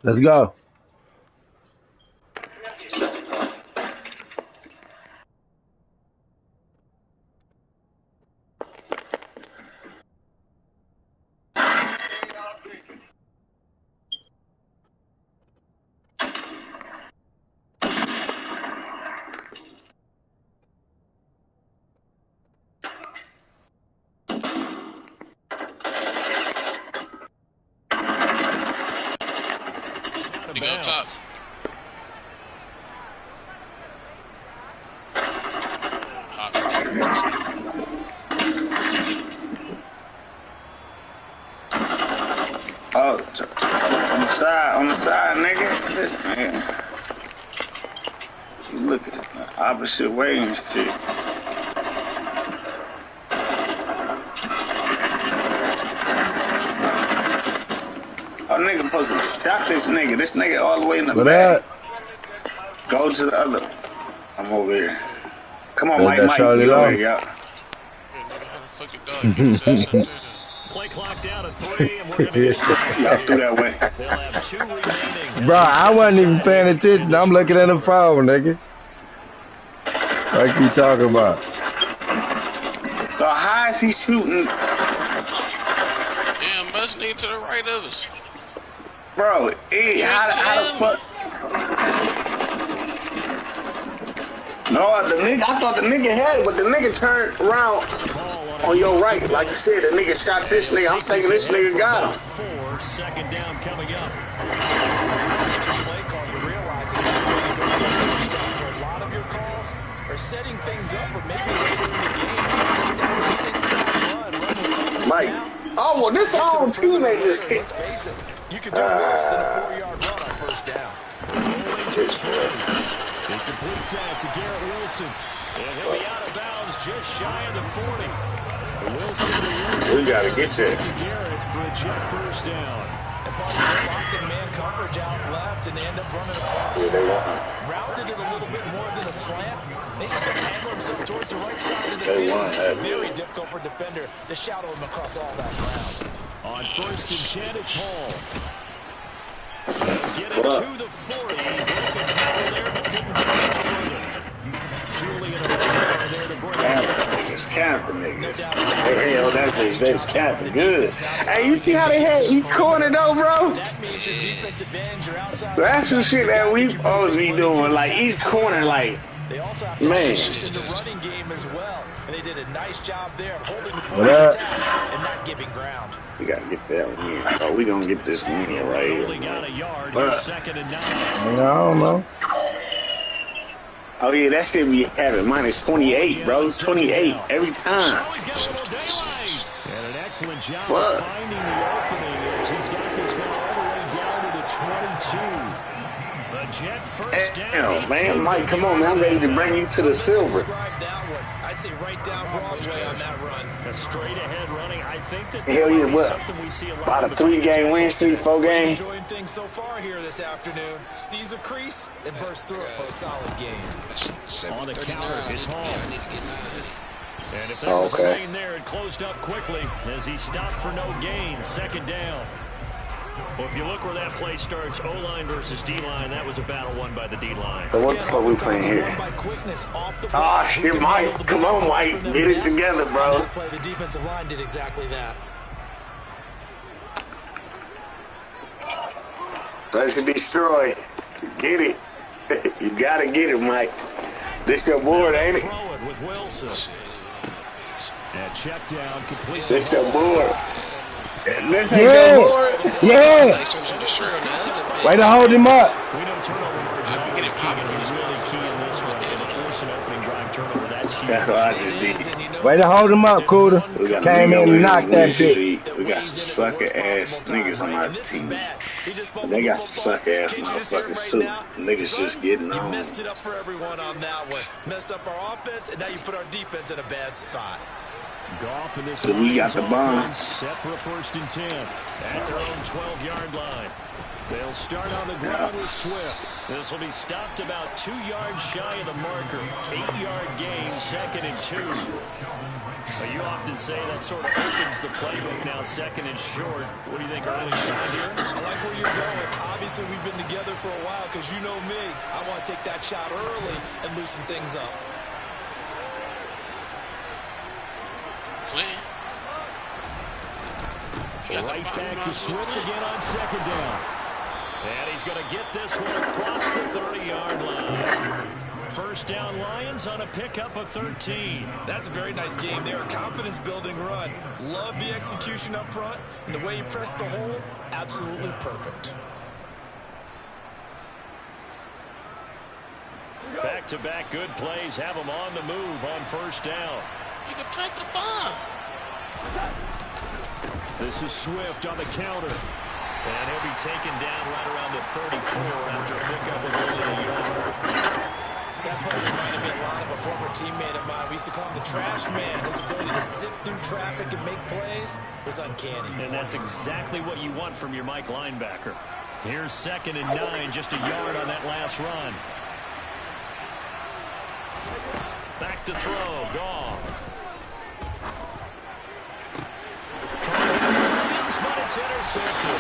Let's go. You go top. Oh, on the side, nigga. This man. You look at the opposite way and shit. Oh, nigga supposed to shot this nigga. This nigga all the way in the back. Go to the other. I'm over here. Come on, Mike. Get over here, y'all. Play clock down at 3, and we're going to get y'all through that way. They'll have 2 remaining. Bro, I wasn't even paying attention. I'm looking at the phone, nigga. What you talking about? So how is he shooting? Damn, bust nigga to the right of us. Bro, how the fuck? No, the nigga. I thought the nigga had it, but the nigga turned around on your right, like you said. The nigga shot this nigga. I'm thinking this nigga got him. 4, second down coming up. Play call, you realize it's not going to go for a touchdown. So a lot of your calls are setting things up, or maybe later in the game, trying to establish an inside run. Mike. Oh well, this our own teammate just kicked. Let's face it, you can do worse than a 4-yard run on first down. He completes that to Garrett Wilson. And he'll be out of bounds just shy of the 40. Wilson. We got to get there. To Garrett for a Jet first down. And Paul, they locked in man coverage out left and they end up running across it. Routed it a little bit more than a slant. They just got to handle himself towards the right side of the field. Very difficult for a defender to shadow him across all that ground. On first and 10, it's Hall. Get it to the 40. Broke a tackle there, but couldn't get much further. Julian O'Connor there to bring it. It's camping, niggas. Hey, hell, that's camping good. Hey, you see how they had each corner though, bro? That means your defensive ends are outside. That's some shit that we supposed to be doing. Like each corner, like, they also have to assist in the running game as well. And they did a nice job there holding the point and not giving ground. We gotta get that one in. Oh, we gonna get this one in right here. Got a yard, second and 9. I don't know. Oh yeah, that should be having -28, bro. 28 every time. And an excellent job finding the opening as he's got this now all the way down to the 22. The Jet first down. Damn, man, Mike, come on, man. I'm ready to bring you to the silver. I'd say right down Broadway on that run. A straight ahead running. I think that hell yeah, what? About a 3-game win streak, 4 games. Enjoying things so far here this afternoon. Sees a crease and bursts through it for a solid game. On the counter, it's Hall. And if there was a lane there, it closed up quickly as he stopped for no gain. Second down. Well, if you look where that play starts, O-line versus D-line, that was a battle won by the D-line. So what are we playing here? Ah, shit, Mike. Come on, Mike. Get it together, bro. The defensive line did exactly that. Let's destroy. Get it. You gotta get it, Mike. This your board, ain't it? With Wilson. And check down complete. This your board. This ain't your board. Yeah. Way to hold him up. We know turnover margin is key in this one. And to force an opening drive turnover, that's huge. That's what I just did. Way to hold him up, Cooter. Came in and knocked that bitch. We got some sucker ass niggas on our team. They got some sucker ass motherfuckers too. Niggas just getting on. You messed it up for everyone on that one. Messed up our offense, and now you put our defense in a bad spot. Goff in this so we got the bomb. Set for a first and 10 at their own 12-yard line. They'll start on the ground with Swift. This will be stopped about 2 yards shy of the marker. 8-yard gain, second and 2. You often say that sort of opens the playbook now, second and short. What do you think, early shot here? I like where you're going. Obviously, obviously we've been together for a while because you know me. I want to take that shot early and loosen things up. Right back to Swift again on second down. And he's going to get this one across the 30-yard line. First down Lions on a pickup of 13. That's a very nice game there. Confidence-building run. Love the execution up front. And the way he pressed the hole, absolutely perfect. Back-to-back good plays have him on the move on first down. You can plant the bomb. This is Swift on the counter. And he'll be taken down right around the 34 after a pickup of only a yard. That play reminded me a lot of a former teammate of mine. We used to call him the trash man. His ability to sift through traffic and make plays was uncanny. And that's exactly what you want from your Mike linebacker. Here's 2nd and 9, just a yard on that last run. Back to throw, Goff. But it's intercepted.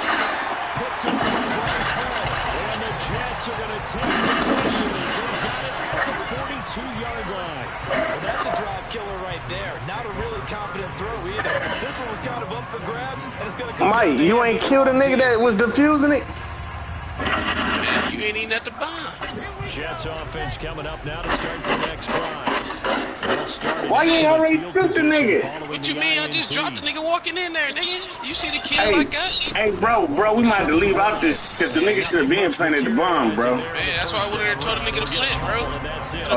Picked up by Bryce Hall. And the Jets are going to take possession as they've got it at the 42-yard line. Well, that's a drive killer right there. Not a really confident throw either. This one was kind of up for grabs, and it's going to come. Mike, you ain't killed a nigga that was defusing it? Man, you ain't even at the bomb. Jets offense coming up now to start the next drive. Why you ain't already shoot the nigga? What you mean? I just dropped the nigga walking in there, nigga. You see the kill I got? Hey, bro, we might have to leave out this because the nigga should have been planted the bomb, bro. Man, that's why I went in there and told the nigga to plant, bro.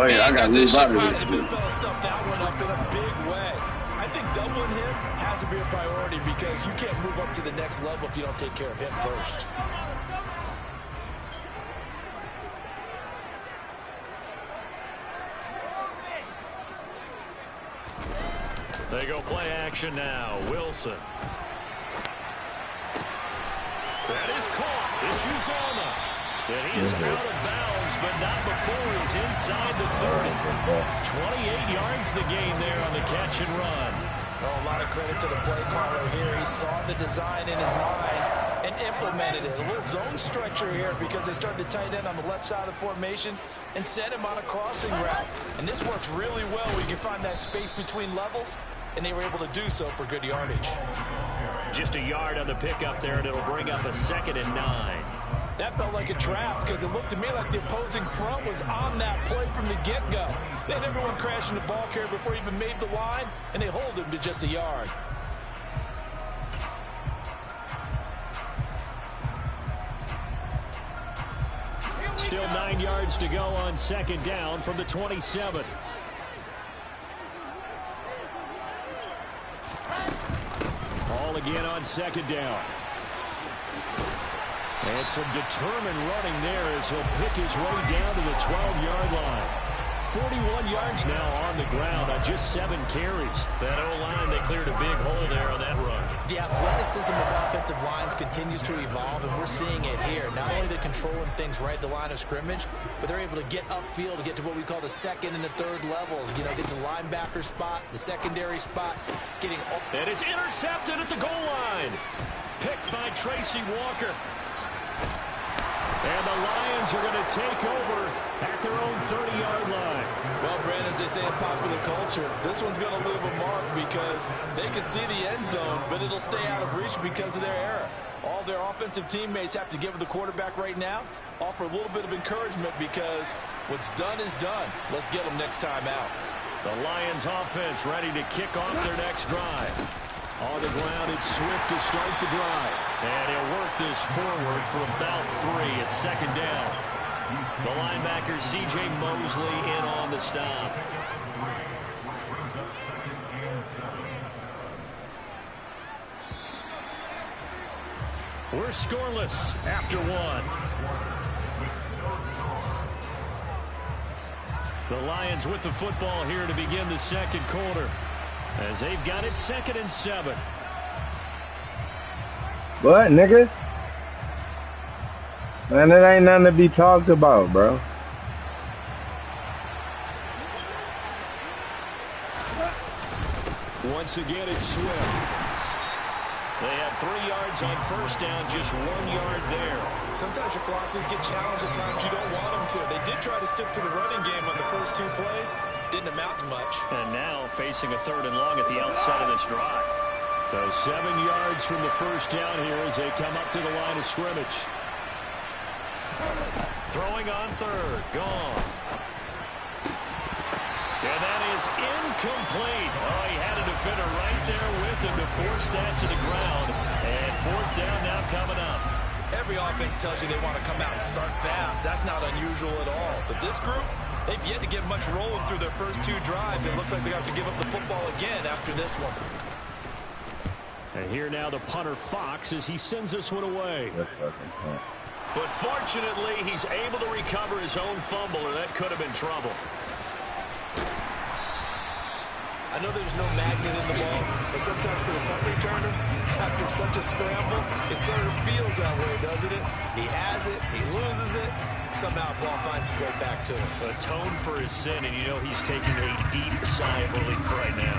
Oh, yeah, I got to leave out of this. Stuffed that one up in a big way. I think doubling him has to be a priority because you can't move up to the next level if you don't take care of him first. They go play action now. Wilson. That is caught. It's Uzomah. And he is out of bounds, but not before he's inside the 30. 28 yards the gain there on the catch and run. Oh, a lot of credit to the play caller here. He saw the design in his mind and implemented it. A little zone stretcher here because they started the tight end on the left side of the formation and sent him on a crossing route. And this works really well where you can find that space between levels, and they were able to do so for good yardage. Just a yard on the pickup there, and it'll bring up a 2nd and 9. That felt like a trap because it looked to me like the opposing front was on that play from the get-go. They had everyone crashing the ball carrier before he even made the line, and they hold him to just a yard. Still 9 yards to go on 2nd down from the 27. All again on 2nd down. And some determined running there as he'll pick his way down to the 12-yard line. 41 yards now on the ground on just 7 carries. That O-line, they cleared a big hole there on that run. The athleticism of offensive lines continues to evolve, and we're seeing it here. Not only they're controlling things right at the line of scrimmage, but they're able to get upfield to get to what we call the 2nd and the 3rd levels. You know, get to linebacker spot, the secondary spot, getting... And it's intercepted at the goal line. Picked by Tracy Walker. And the Lions are going to take over at their own 30-yard line. Well, Brandon, as they say in popular culture, this one's going to leave a mark because they can see the end zone, but it'll stay out of reach because of their error. All their offensive teammates have to give the quarterback right now, offer a little bit of encouragement because what's done is done. Let's get them next time out. The Lions offense ready to kick off their next drive. On the ground, it's Swift to start the drive. And he'll work this forward for about 3 at 2nd down. The linebacker, C.J. Mosley, in on the stop. We're scoreless after 1. The Lions with the football here to begin the 2nd quarter, as they've got it 2nd and 7. What, nigga? Man, it ain't nothing to be talked about, bro. Once again, it's Swift. They had 3 yards on first down, just 1 yard there. Sometimes your philosophies get challenged at times you don't want them to. They did try to stick to the running game on the first 2 plays. Didn't amount to much. And now facing a 3rd and long at the outside of this drive. So 7 yards from the first down here as they come up to the line of scrimmage. Throwing on 3rd. Goff. And that is incomplete. Oh, he had a defender right there with him to force that to the ground. And 4th down now coming up. Every offense tells you they want to come out and start fast. That's not unusual at all. But this group, they've yet to get much rolling through their first 2 drives. It looks like they have to give up the football again after this one. And here now the punter Fox as he sends this one away. But fortunately, he's able to recover his own fumble, or that could have been trouble. I know there's no magnet in the ball, but sometimes for the punt returner, after such a scramble, it sort of feels that way, doesn't it? He has it, he loses it, somehow the ball finds its way back to him. Atone for his sin, and you know he's taking a deep sigh of relief right now.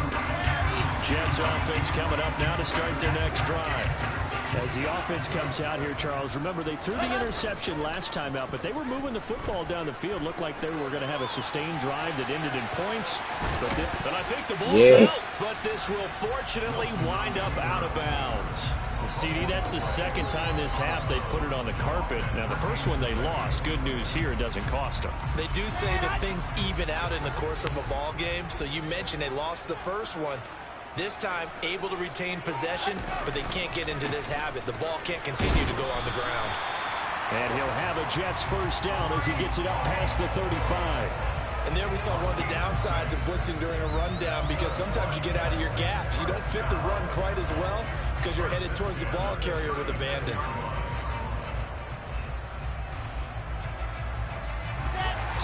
Jets offense coming up now to start their next drive. As the offense comes out here, Charles, remember they threw the interception last time out, but they were moving the football down the field. Looked like they were going to have a sustained drive that ended in points. But I think the ball's out. But this will fortunately wind up out of bounds. CD, that's the 2nd time this half they've put it on the carpet. Now, the first one they lost. Good news here, it doesn't cost them. They do say that things even out in the course of a ball game. So you mentioned they lost the first one. This time, able to retain possession, but they can't get into this habit. The ball can't continue to go on the ground. And he'll have a Jets first down as he gets it up past the 35. And there we saw one of the downsides of blitzing during a rundown, because sometimes you get out of your gaps. You don't fit the run quite as well because you're headed towards the ball carrier with abandon.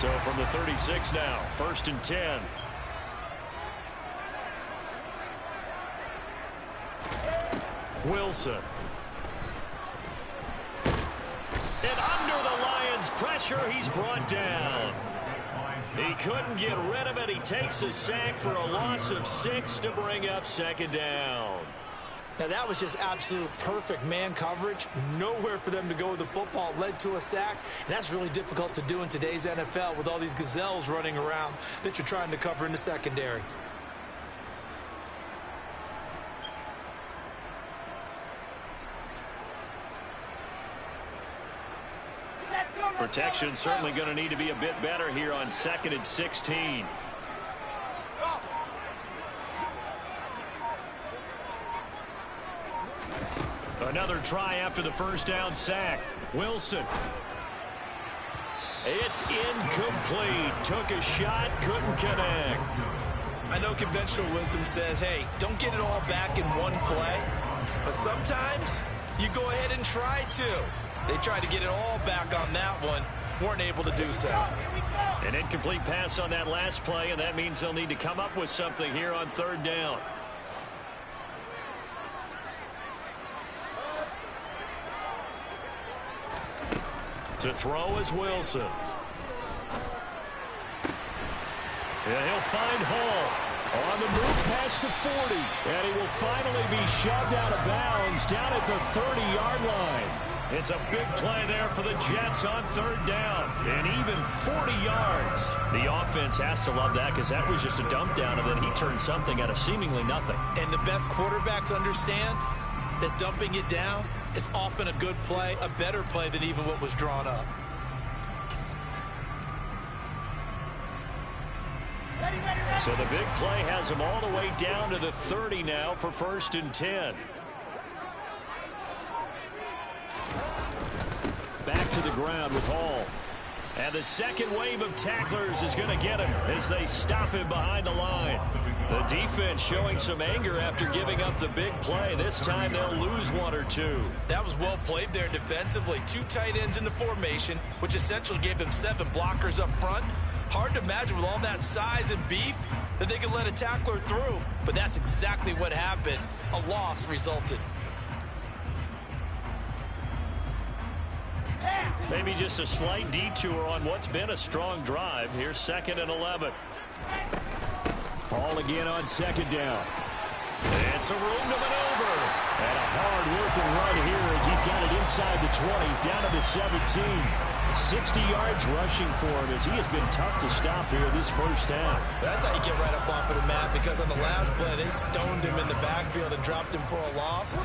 So from the 36 now, 1st and 10. Wilson. And under the Lions' pressure, he's brought down. He couldn't get rid of it. He takes a sack for a loss of 6 to bring up 2nd down. Now that was just absolute perfect man coverage. Nowhere for them to go with the football. Led to a sack. And that's really difficult to do in today's NFL with all these gazelles running around that you're trying to cover in the secondary. Protection certainly going to need to be a bit better here on 2nd and 16. Another try after the first down sack. Wilson. It's incomplete. Took a shot, couldn't connect. I know conventional wisdom says, hey, don't get it all back in one play. But sometimes you go ahead and try to. They tried to get it all back on that one. Weren't able to do so. An incomplete pass on that last play, and that means they'll need to come up with something here on 3rd down. To throw is Wilson. And he'll find Hall. On the move past the 40. And he will finally be shoved out of bounds down at the 30-yard line. It's a big play there for the Jets on 3rd down. And even 40 yards. The offense has to love that because that was just a dump down, and then he turned something out of seemingly nothing. And the best quarterbacks understand that dumping it down is often a good play, a better play than even what was drawn up. So the big play has him all the way down to the 30 now for 1st and 10. Back to the ground with Hall. And the second wave of tacklers is going to get him as they stop him behind the line. The defense showing some anger after giving up the big play. This time they'll lose 1 or 2. That was well played there defensively. 2 tight ends in the formation, which essentially gave them 7 blockers up front. Hard to imagine with all that size and beef that they could let a tackler through. But that's exactly what happened. A loss resulted. Maybe just a slight detour on what's been a strong drive. Here's 2nd and 11. Ball again on 2nd down. It's a room to maneuver. And a hard-working run here as he's got it inside the 20, down to the 17. 60 yards rushing for him as he has been tough to stop here this first half. That's how you get right up off of the map, because on the last play, they stoned him in the backfield and dropped him for a loss.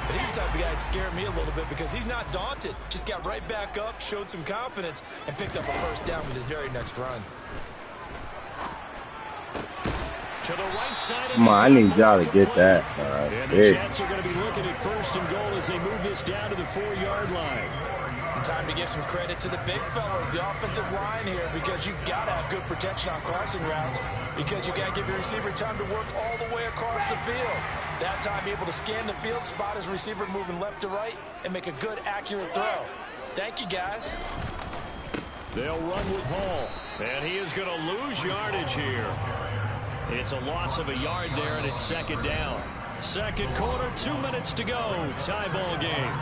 But he's the type of guy that scared me a little bit because he's not daunted. Just got right back up, showed some confidence, and picked up a first down with his very next run. To the right side of Come on, I need y'all to get that. And the Jets are going to be looking at first and goal as they move this down to the 4-yard line. Time to give some credit to the big fellas, the offensive line here, because you've got to have good protection on crossing routes, because you've got to give your receiver time to work all the way across the field. That time able to scan the field, spot his receiver moving left to right, and make a good, accurate throw. Thank you, guys. They'll run with Hall, and he is going to lose yardage here. It's a loss of a yard there, and it's second down. Second quarter, 2 minutes to go. Tie ball game.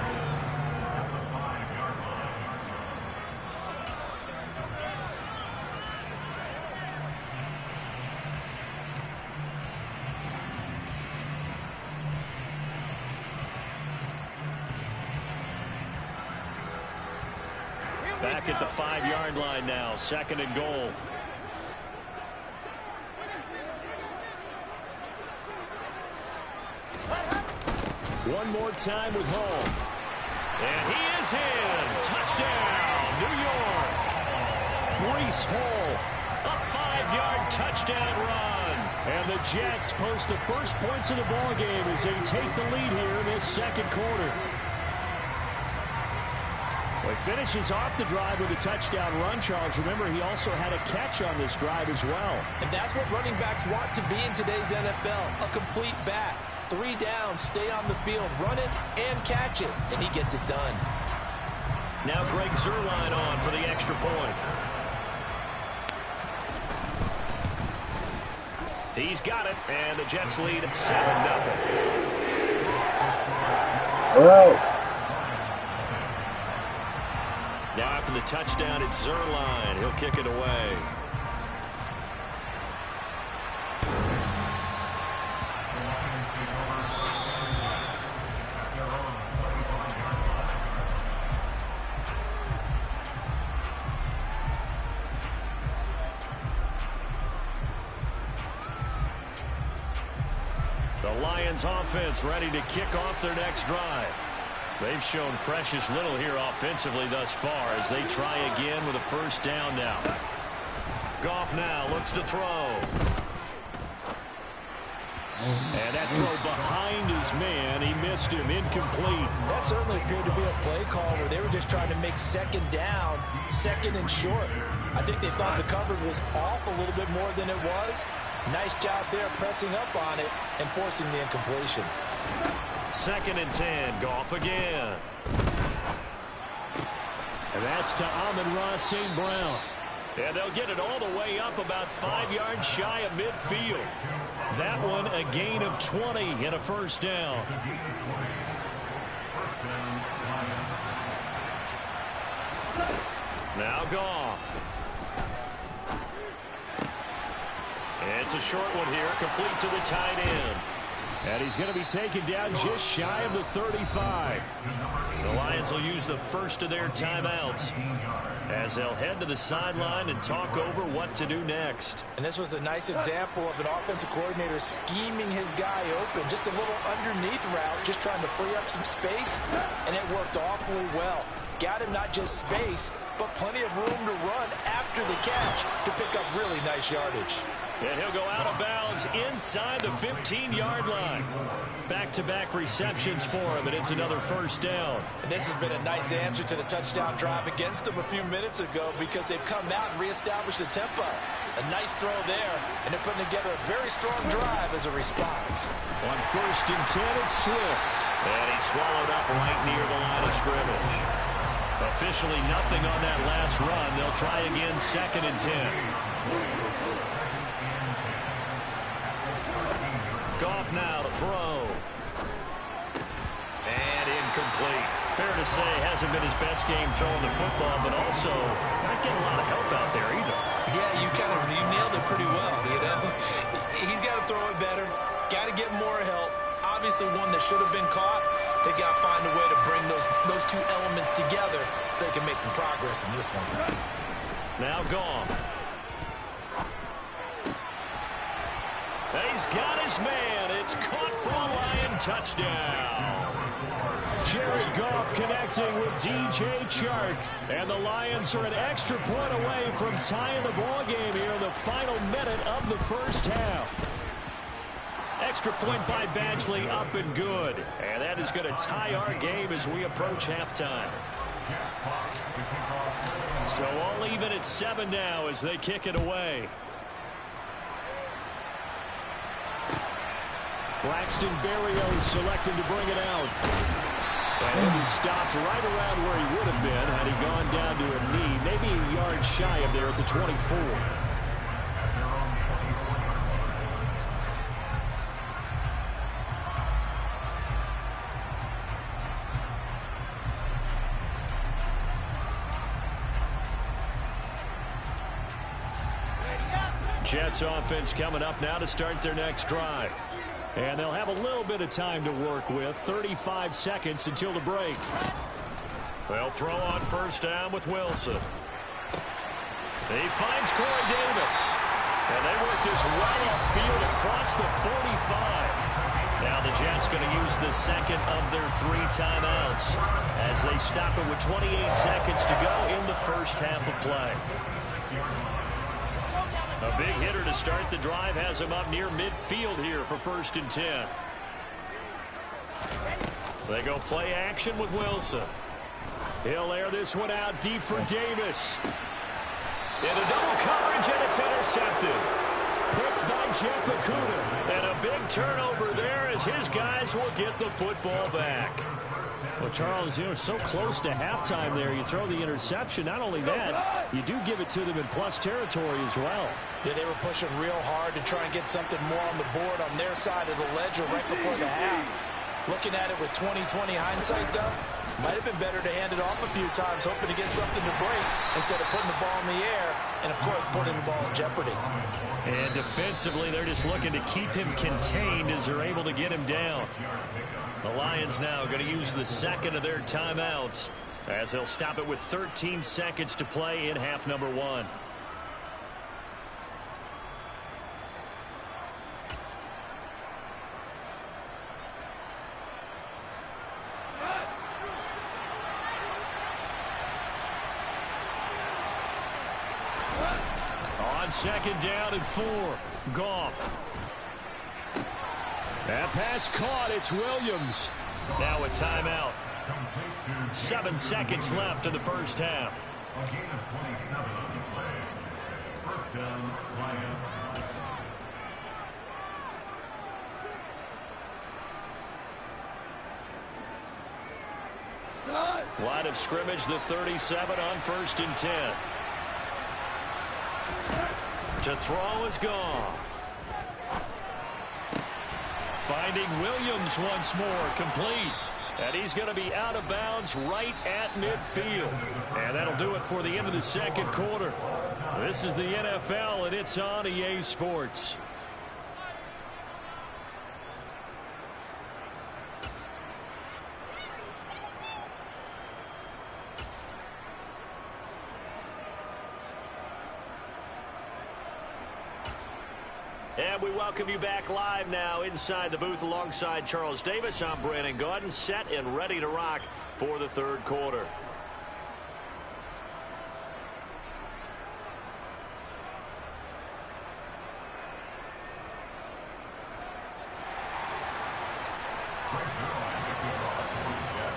Back at the 5-yard line now, second and goal. One more time with Hall. And he is in. Touchdown, New York. Breece Hall, a 5-yard touchdown run. And the Jets post the first points of the ball game as they take the lead here in this second quarter. Well, he finishes off the drive with a touchdown run, Charles. Remember, he also had a catch on this drive as well. And that's what running backs want to be in today's NFL, a complete back. 3 downs, stay on the field, run it, and catch it. And he gets it done. Now Greg Zuerlein on for the extra point. He's got it, and the Jets lead at 7-0. Hello. Now after the touchdown, it's Zuerlein. He'll kick it away. The Lions offense ready to kick off their next drive. They've shown precious little here offensively thus far as they try again with a first down now. Goff now looks to throw. And that throw behind his man, he missed him, incomplete. That certainly appeared to be a play call where they were just trying to make second down, second and short. I think they thought the coverage was off a little bit more than it was. Nice job there pressing up on it and forcing the incompletion. Second and 10, Goff again. And that's to Amon-Ra St. Brown. And they'll get it all the way up about 5 yards shy of midfield. That one a gain of 20 and a first down. Now Goff. It's a short one here, complete to the tight end. And he's going to be taken down just shy of the 35. The Lions will use the first of their timeouts as they'll head to the sideline and talk over what to do next. And this was a nice example of an offensive coordinator scheming his guy open. Just a little underneath route, just trying to free up some space, and it worked awfully well. Got him not just space, but plenty of room to run after the catch to pick up really nice yardage. And he'll go out of bounds inside the 15-yard line. Back-to-back receptions for him, and it's another first down. And this has been a nice answer to the touchdown drive against them a few minutes ago because they've come out and reestablished the tempo. A nice throw there, and they're putting together a very strong drive as a response. On first and 10, it's Swift. And he's swallowed up right near the line of scrimmage. Officially nothing on that last run. They'll try again second and 10. Goff now to throw. And incomplete. Fair to say, hasn't been his best game throwing the football, but also not getting a lot of help out there either. Yeah, you nailed it pretty well, you know. He's got to throw it better. got to get more help. Obviously one that should have been caught. They got to find a way to bring those two elements together so they can make some progress in this one. Now Goff. He's got his man. It's caught for a Lion touchdown. Jared Goff connecting with DJ Chark. And the Lions are an extra point away from tying the ball game here in the final minute of the first half. Extra point by Badgley, up and good. And that is going to tie our game as we approach halftime. So all even at 7 now as they kick it away. Braxton Berrios selected to bring it out. And he stopped right around where he would have been had he gone down to a knee, maybe a yard shy of there at the 24. Jets offense coming up now to start their next drive. And they'll have a little bit of time to work with. 35 seconds until the break. They'll throw on first down with Wilson. He finds Corey Davis. And they work this right upfield across the 45. Now the Jets going to use the second of their 3 timeouts as they stop it with 28 seconds to go in the first half of play. A big hitter to start the drive has him up near midfield here for 1st and 10. They go play action with Wilson. He'll air this one out deep for Davis. Into double coverage, and it's intercepted. Picked by Jeff Okudah. And a big turnover there as his guys will get the football back. Well, Charles, you're so close to halftime there. You throw the interception. Not only that, you do give it to them in plus territory as well. Yeah, they were pushing real hard to try and get something more on the board on their side of the ledger right before the half. Looking at it with 20/20 hindsight, though, might have been better to hand it off a few times, hoping to get something to break instead of putting the ball in the air and, of course, putting the ball in jeopardy. And defensively, they're just looking to keep him contained as they're able to get him down. The Lions now going to use the second of their timeouts as they'll stop it with 13 seconds to play in half number 1. On second down and 4, Goff. That pass caught. It's Williams. Now a timeout. 7 seconds left in the first half. Line of scrimmage, the 37 on 1st and 10. To throw is Goff. Finding Williams once more, complete. And he's going to be out of bounds right at midfield. And that'll do it for the end of the second quarter. This is the NFL, and it's on EA Sports. And we welcome you back live now inside the booth alongside Charles Davis. I'm Brandon Gaudin, set and ready to rock for the third quarter.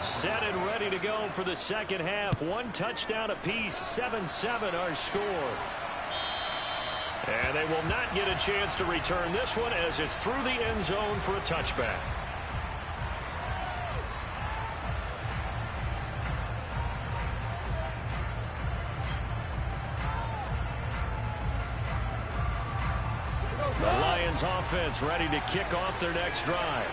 Set and ready to go for the second half. 1 touchdown apiece, 7-7 our score. And they will not get a chance to return this one as it's through the end zone for a touchback. The Lions offense ready to kick off their next drive.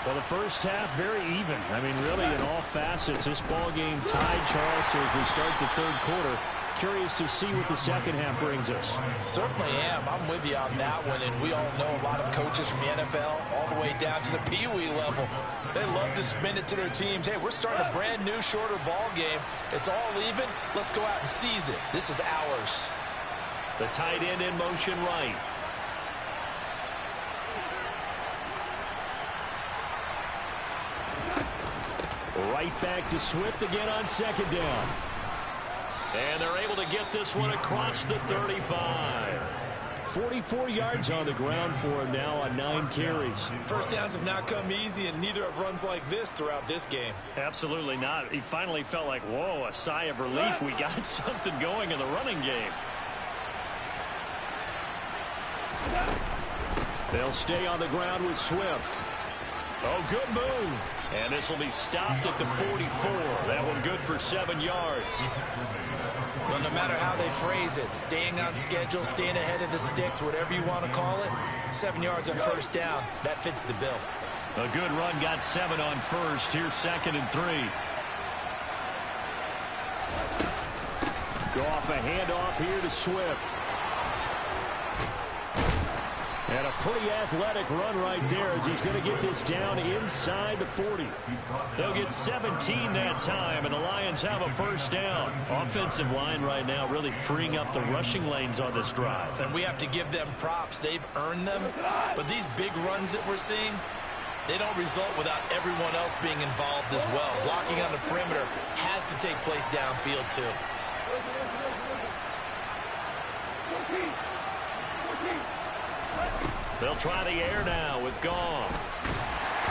Well, the first half very even. I mean, really in all facets, this ball game tied, Charles. So as we start the third quarter, Curious to see what the second half brings us. Certainly am. I'm with you on that one, and we all know a lot of coaches from the NFL all the way down to the Pee-wee level. They love to spin it to their teams. Hey, we're starting a brand new, shorter ball game. It's all even. Let's go out and seize it. This is ours. The tight end in motion right. Right back to Swift again on second down. And they're able to get this one across the 35. 44 yards on the ground for him now on 9 carries. First downs have not come easy, and neither have runs like this throughout this game. Absolutely not. He finally felt like, whoa, a sigh of relief. We got something going in the running game. They'll stay on the ground with Swift. Oh, good move. And this will be stopped at the 44. That one good for 7 yards. Well, no matter how they phrase it, staying on schedule, staying ahead of the sticks, whatever you want to call it, 7 yards on first down, that fits the bill. A good run got 7 on first. Here's 2nd and 3. Go off a handoff here to Swift. And a pretty athletic run right there as he's going to get this down inside the 40. They'll get 17 that time, and the Lions have a first down. Offensive line right now really freeing up the rushing lanes on this drive. And we have to give them props. They've earned them. But these big runs that we're seeing, they don't result without everyone else being involved as well. Blocking on the perimeter has to take place downfield too. They'll try the air now with Goff.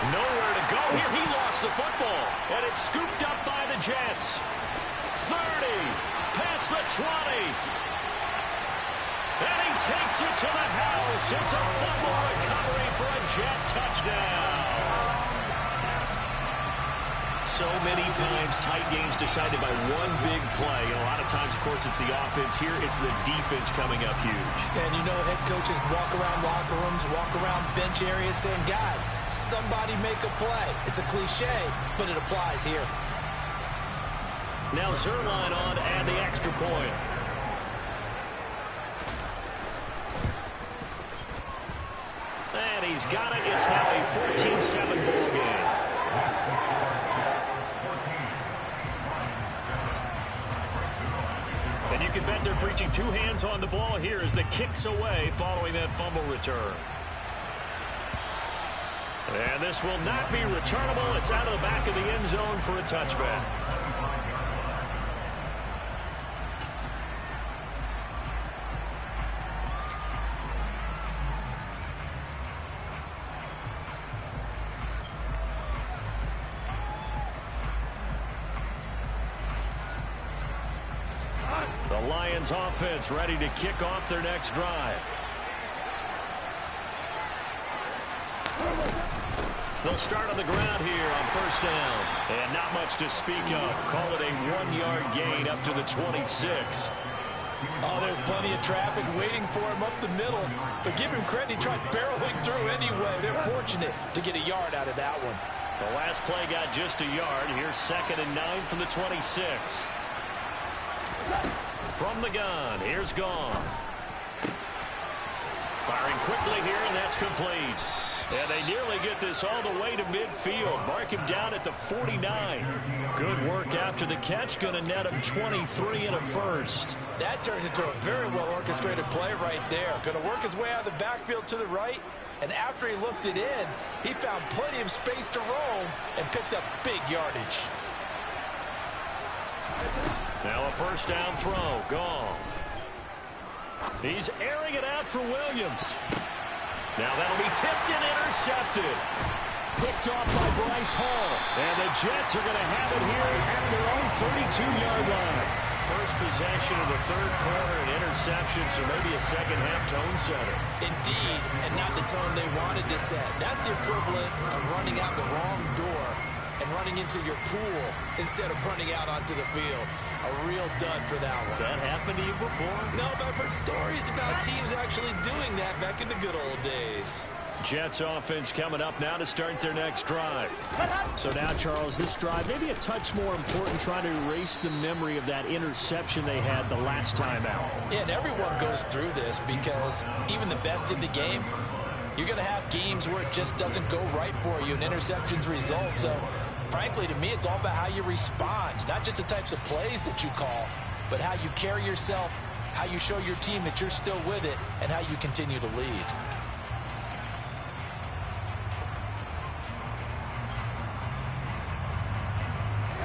Nowhere to go here. He lost the football. And it's scooped up by the Jets. 30. Past the 20. And he takes it to the house. It's a fumble recovery for a Jet touchdown. So many times tight games decided by one big play. And a lot of times, of course, it's the offense. Here, it's the defense coming up huge. And you know, head coaches walk around locker rooms, walk around bench areas saying, guys, somebody make a play. It's a cliche, but it applies here. Now Zuerlein on to add the extra point. And he's got it. It's now a 14-7 ball game. And you can bet they're preaching 2 hands on the ball here as the kick's away following that fumble return. And this will not be returnable. It's out of the back of the end zone for a touchback. The Lions offense ready to kick off their next drive. They'll start on the ground here on first down. And not much to speak of. Call it a 1-yard gain up to the 26. Oh, there's plenty of traffic waiting for him up the middle. But give him credit, he tried barreling through anyway. They're fortunate to get a yard out of that one. The last play got just a yard. Here's 2nd and 9 from the 26. From the gun, here's Goff. Firing quickly here, and that's complete. And they nearly get this all the way to midfield. Mark him down at the 49. Good work after the catch. Going to net him 23 and a first. That turned into a very well-orchestrated play right there. Going to work his way out of the backfield to the right. And after he looked it in, he found plenty of space to roam and picked up big yardage. Now a first down throw. Goff. He's airing it out for Williams. Now that'll be tipped and intercepted. Picked off by Bryce Hall. And the Jets are going to have it here at their own 32-yard line. First possession of the third quarter, an interception, so maybe a second-half tone setter. Indeed, and not the tone they wanted to set. That's the equivalent of running out the wrong door and running into your pool instead of running out onto the field. A real dud for that one. Has that happened to you before? No, but I've heard stories about teams actually doing that back in the good old days. Jets offense coming up now to start their next drive. So now, Charles, this drive maybe a touch more important, trying to erase the memory of that interception they had the last time out. Yeah, and everyone goes through this because even the best in the game, you're going to have games where it just doesn't go right for you and interceptions result. So, frankly, to me, it's all about how you respond, not just the types of plays that you call, but how you carry yourself, how you show your team that you're still with it, and how you continue to lead.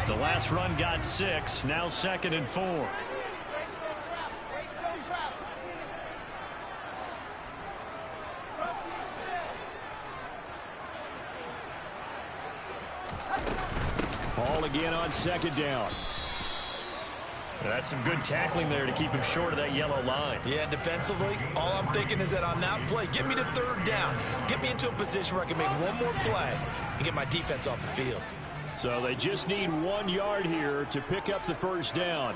The last run got 6, now 2nd and 4. Ball again on 2nd down. That's some good tackling there to keep him short of that yellow line. Yeah, defensively, all I'm thinking is that on that play, get me to 3rd down. Get me into a position where I can make one more play and get my defense off the field. So they just need 1 yard here to pick up the 1st down.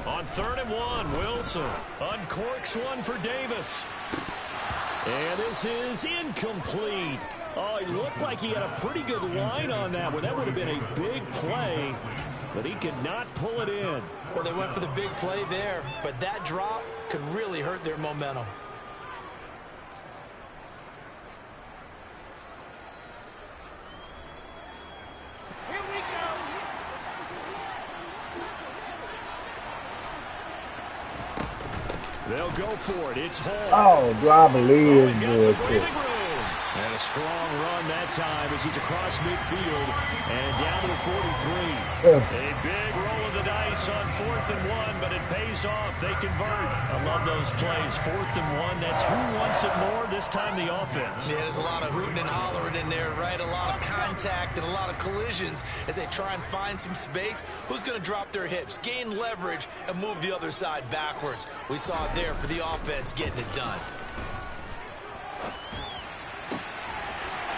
On 3rd and 1, Wilson uncorks one for Davis. And this is incomplete. Oh, he looked like he had a pretty good line on that one. That would have been a big play, but he could not pull it in. Well, they went for the big play there, but that drop could really hurt their momentum. Here we go. They'll go for it. It's Hall. Oh, do I believe He's got some bullshit. breathing room. And a strong run that time as he's across midfield and down to the 43. A big roll of the dice on 4th and 1, but it pays off. They convert. I love those plays. 4th and 1. That's who wants it more. This time the offense. Yeah, there's a lot of hooting and hollering in there, right? A lot of contact and a lot of collisions as they try and find some space. Who's going to drop their hips, gain leverage, and move the other side backwards? We saw it there for the offense getting it done.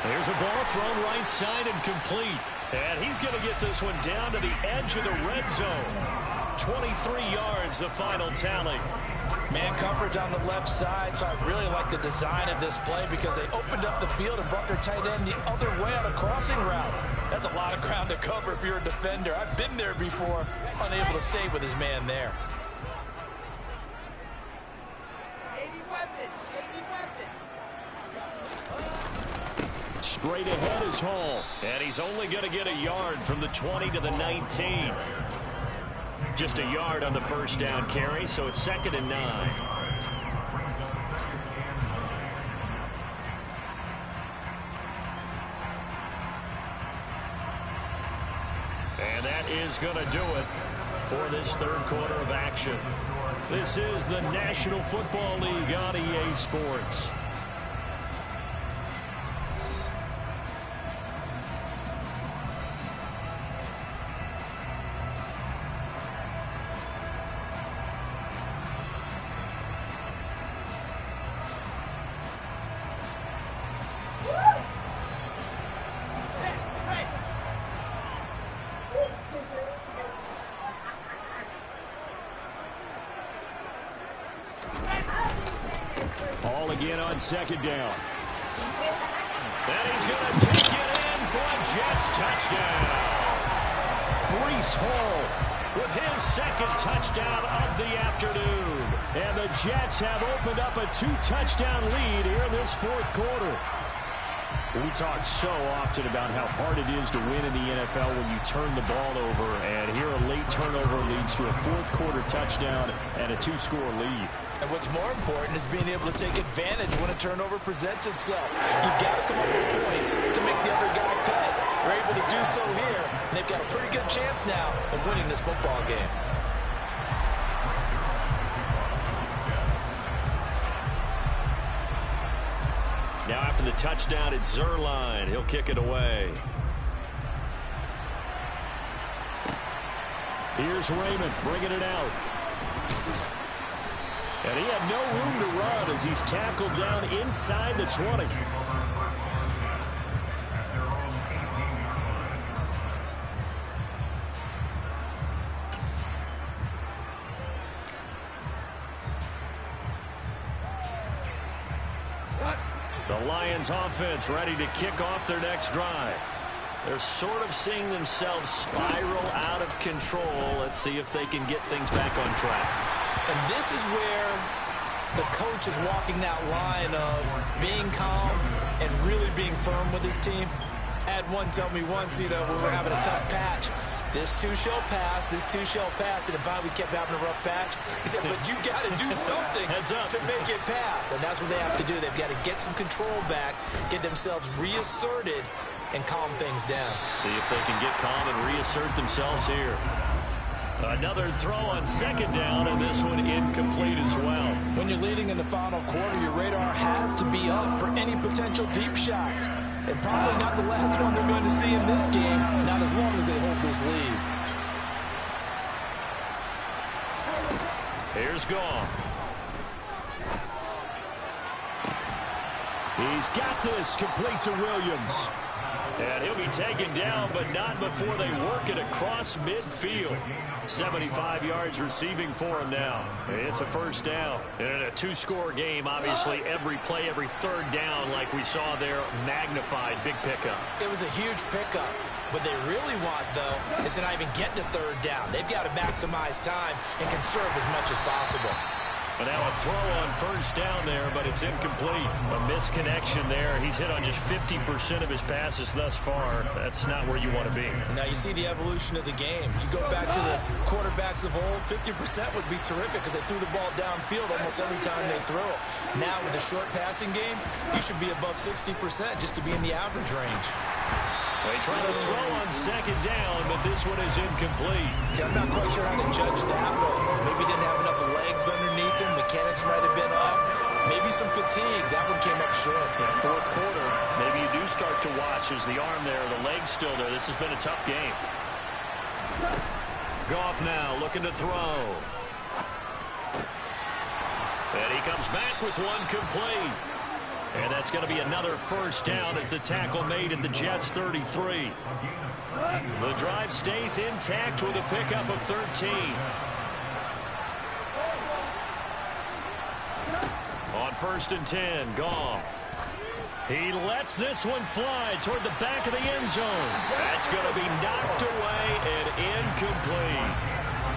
There's a ball thrown right side and complete. And he's going to get this one down to the edge of the red zone. 23 yards, the final tally. Man coverage on the left side, so I really like the design of this play because they opened up the field and brought their tight end the other way on a crossing route. That's a lot of ground to cover if you're a defender. I've been there before, unable to stay with his man there. Straight ahead is Hall, and he's only going to get a yard from the 20 to the 19. Just a yard on the 1st down carry, so it's 2nd and 9. And that is going to do it for this 3rd quarter of action. This is the National Football League on EA Sports. Ball again on 2nd down. And he's going to take it in for a Jets touchdown. Breece Hall with his 2nd touchdown of the afternoon. And the Jets have opened up a 2-touchdown lead here in this 4th quarter. We talk so often about how hard it is to win in the NFL when you turn the ball over, and here a late turnover leads to a 4th quarter touchdown and a 2-score lead. And what's more important is being able to take advantage when a turnover presents itself. You've got to come up with points to make the other guy pay. They're able to do so here, and they've got a pretty good chance now of winning this football game. Now after the touchdown, it's Zuerlein. He'll kick it away. Here's Raymond bringing it out. And he had no room to run as he's tackled down inside the 20. The Lions offense ready to kick off their next drive. They're sort of seeing themselves spiral out of control. Let's see if they can get things back on track. And this is where the coach is walking that line of being calm and really being firm with his team. I had one tell me once, when we're having a tough patch, this too shall pass, this too shall pass, and if we kept having a rough patch, he said, but you got to do something to make it pass, and that's what they have to do. They've got to get some control back, get themselves reasserted, and calm things down. See if they can get calm and reassert themselves here. Another throw on second down, and this one incomplete as well. When you're leading in the final quarter, your radar has to be up for any potential deep shots. And probably not the last one they're going to see in this game, not as long as they hold this lead. Here's Goff. He's got this complete to Williams. And he'll be taken down, but not before they work it across midfield. 75 yards receiving for him now. It's a first down. And in a two-score game, obviously, every play, every third down, like we saw there, magnified. Big pickup. It was a huge pickup. What they really want, though, is to not even get to third down. They've got to maximize time and conserve as much as possible. But now a throw on first down there, but it's incomplete. A misconnection there. He's hit on just 50% of his passes thus far. That's not where you want to be. Now you see the evolution of the game. You go back to the quarterbacks of old, 50% would be terrific because they threw the ball downfield almost every time they threw it. Now with the short passing game, you should be above 60% just to be in the average range. They try to throw on second down, but this one is incomplete. See, I'm not quite sure how to judge that one. Maybe didn't have enough legs underneath him. Mechanics might have been off. Maybe some fatigue. That one came up short. In fourth quarter, maybe you do start to watch as the arm there, the leg's still there. This has been a tough game. Goff now looking to throw. And he comes back with one complete. And that's going to be another first down as the tackle made at the Jets' 33. The drive stays intact with a pickup of 13. On 1st and 10, Goff. He lets this one fly toward the back of the end zone. That's going to be knocked away and incomplete.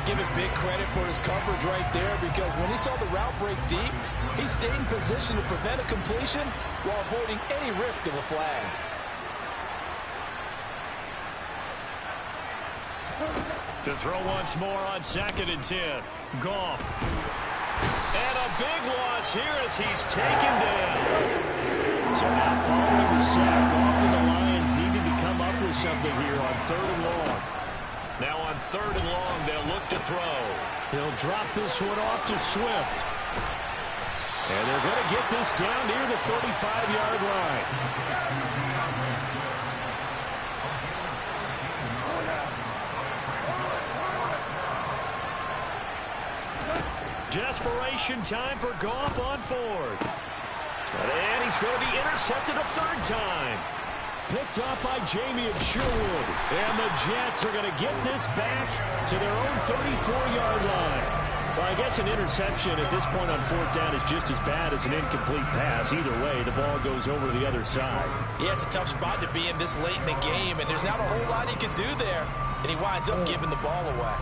Give it big credit for his coverage right there because when he saw the route break deep, he stayed in position to prevent a completion while avoiding any risk of a flag. To throw once more on 2nd and 10. Goff. And a big loss here as he's taken down. So now following the sack, Goff and the Lions needed to come up with something here on 3rd and long. Now on 3rd and long, they'll look to throw. He'll drop this one off to Swift. And they're going to get this down near the 35-yard line. Desperation time for Goff on 4th. And he's going to be intercepted a 3rd time. Picked off by Jamie Sherwood. And the Jets are going to get this back to their own 34-yard line. Well, I guess an interception at this point on 4th down is just as bad as an incomplete pass. Either way, the ball goes over the other side. Yeah, it's a tough spot to be in this late in the game, and there's not a whole lot he can do there. And he winds up giving the ball away.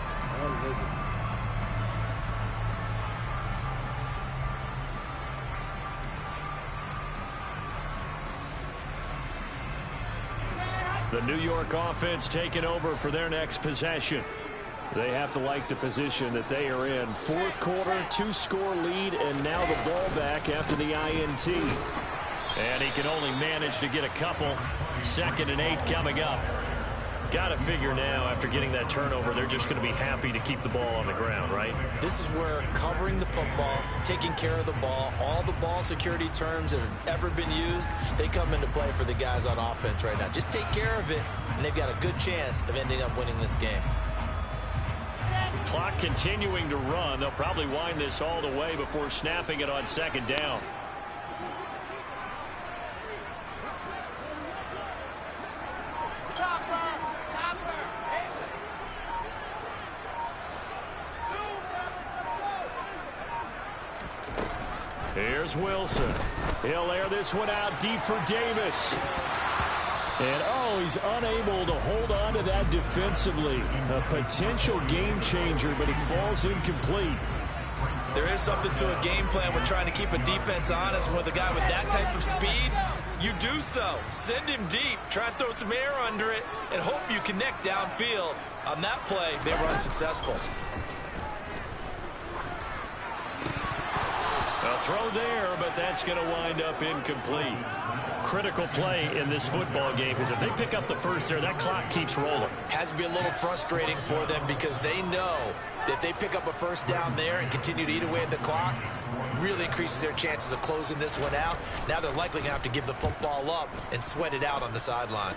The New York offense taking over for their next possession. They have to like the position that they are in. 4th quarter, 2-score lead, and now the ball back after the INT. And he can only manage to get a couple. 2nd and 8 coming up. Got to figure now, after getting that turnover, they're just going to be happy to keep the ball on the ground, right? This is where covering the football, taking care of the ball, all the ball security terms that have ever been used, they come into play for the guys on offense right now. Just take care of it, and they've got a good chance of ending up winning this game. clock continuing to run. They'll probably wind this all the way before snapping it on second down. Here's Wilson. He'll air this one out deep for Davis. And, oh, he's unable to hold on to that defensively. A potential game changer, but it falls incomplete. There is something to a game plan when trying to keep a defense honest. And with a guy with that type of speed, you do so. Send him deep. Try and throw some air under it and hope you connect downfield. On that play, they were unsuccessful. A throw there, but that's going to wind up incomplete. Critical play in this football game because if they pick up the first there, that clock keeps rolling. Has to be a little frustrating for them because they know that they pick up a first down there and continue to eat away at the clock, really increases their chances of closing this one out. Now they're likely going to have to give the football up and sweat it out on the sideline.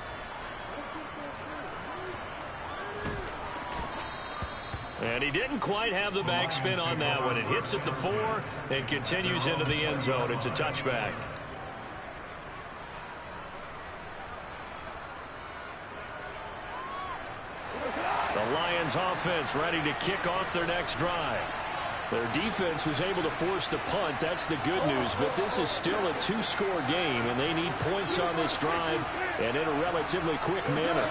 And he didn't quite have the backspin on that one. It hits at the 4 and continues into the end zone. It's a touchback. The Lions offense ready to kick off their next drive. Their defense was able to force the punt. That's the good news. But this is still a 2-score game, and they need points on this drive and in a relatively quick manner.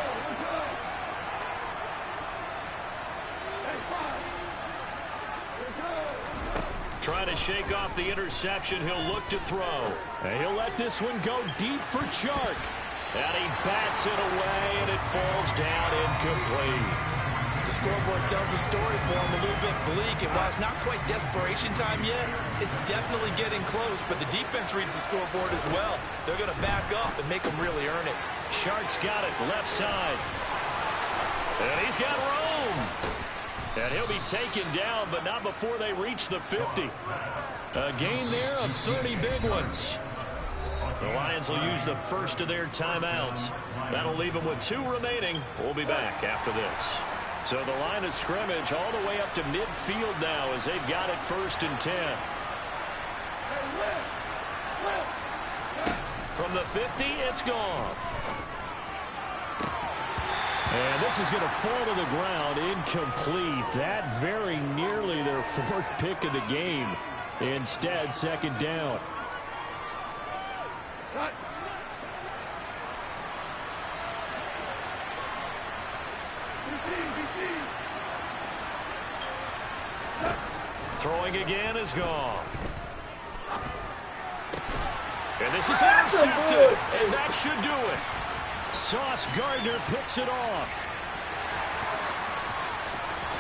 Trying to shake off the interception. He'll look to throw. And he'll let this one go deep for Chark. And he bats it away, and it falls down incomplete. The scoreboard tells a story for him, a little bit bleak. And while it's not quite desperation time yet, it's definitely getting close. But the defense reads the scoreboard as well. They're going to back up and make them really earn it. Chark's got it left side. And he's got room. And he'll be taken down, but not before they reach the 50. A gain there of 30 big ones. The Lions will use the first of their timeouts. That'll leave them with 2 remaining. We'll be back after this. So the line of scrimmage all the way up to midfield now as they've got it 1st and 10. From the 50, it's gone. And this is going to fall to the ground incomplete. That very nearly their 4th pick of the game. Instead, 2nd down. Throwing again is gone. And this is intercepted. And that should do it. Sauce Gardner picks it off.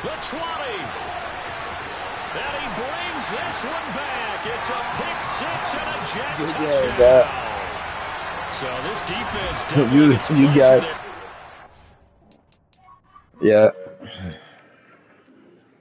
The 20. And he brings this one back. It's a pick 6 and a jet touchdown. So this defense you got. Yeah.